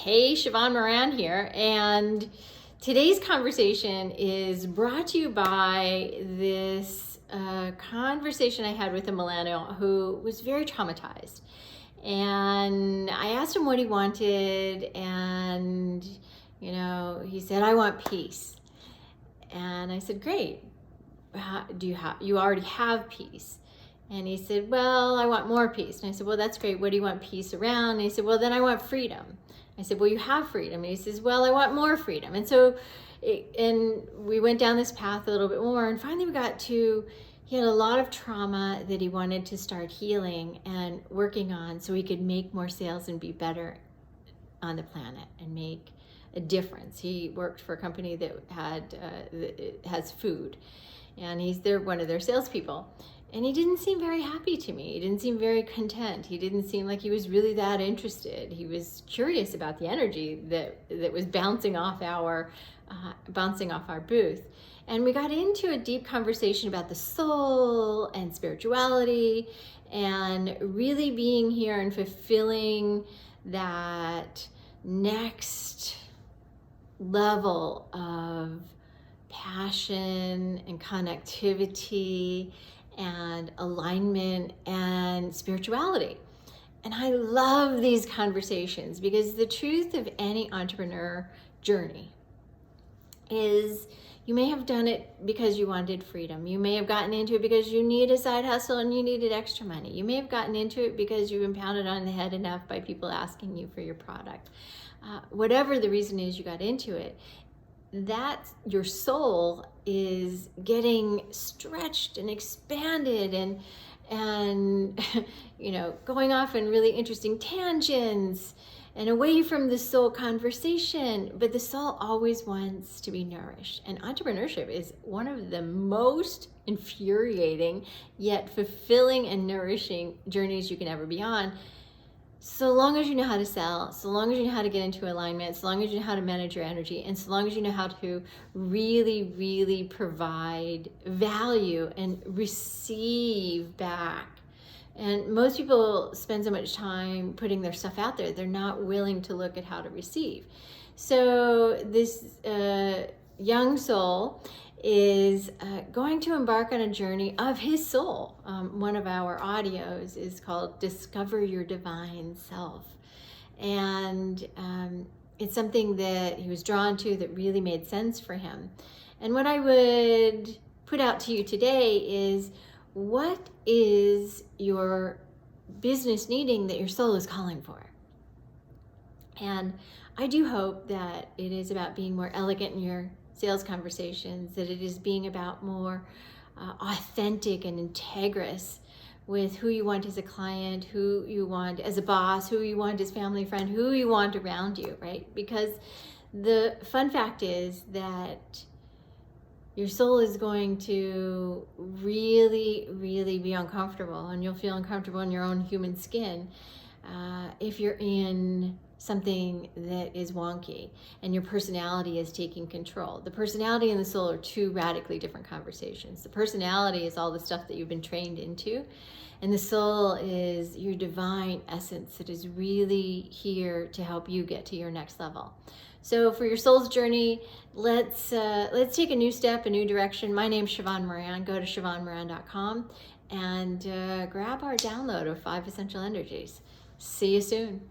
Hey, Sheevaun Moran here, and today's conversation is brought to you by this conversation I had with a millennial who was very traumatized. And I asked him what he wanted, and he said, "I want peace." And I said, "Great. You already have peace?" And he said, "Well, I want more peace." And I said, "Well, that's great. What do you want peace around?" And he said, "Well, then I want freedom." I said, "Well, you have freedom." And he says, "Well, I want more freedom." And so, and we went down this path a little bit more, and finally we got to, he had a lot of trauma that he wanted to start healing and working on so he could make more sales and be better on the planet and make a difference. He worked for a company that has food, and they're one of their salespeople. And he didn't seem very happy to me. He didn't seem very content. He didn't seem like he was really that interested. He was curious about the energy that was bouncing off our booth. And we got into a deep conversation about the soul and spirituality and really being here and fulfilling that next level of passion and connectivity and alignment and spirituality. And I love these conversations because the truth of any entrepreneur journey is you may have done it because you wanted freedom. You may have gotten into it because you need a side hustle and you needed extra money. You may have gotten into it because you've been pounded on the head enough by people asking you for your product. Whatever the reason is you got into it, that your soul is getting stretched and expanded and going off in really interesting tangents and away from the soul conversation. But the soul always wants to be nourished, and entrepreneurship is one of the most infuriating yet fulfilling and nourishing journeys you can ever be on. So long as you know how to sell, so long as you know how to get into alignment, so long as you know how to manage your energy, and so long as you know how to really, really provide value and receive back. And most people spend so much time putting their stuff out there, they're not willing to look at how to receive. So this young soul is going to embark on a journey of his soul. One of our audios is called Discover Your Divine Self. And it's something that he was drawn to that really made sense for him. And what I would put out to you today is, what is your business needing that your soul is calling for? And I do hope that it is about being more elegant in your sales conversations, that it is being about more authentic and integrous with who you want as a client, who you want as a boss, who you want as family friend, who you want around you, right? Because the fun fact is that your soul is going to really, really be uncomfortable, and you'll feel uncomfortable in your own human skin if you're in something that is wonky and your personality is taking control. The personality and the soul are two radically different conversations. The personality is all the stuff that you've been trained into, and the soul is your divine essence that is really here to help you get to your next level. So for your soul's journey, let's take a new step, a new direction. My name's Sheevaun Moran. Go to SheevaunMoran.com and grab our download of 5 Essential Energies. See you soon.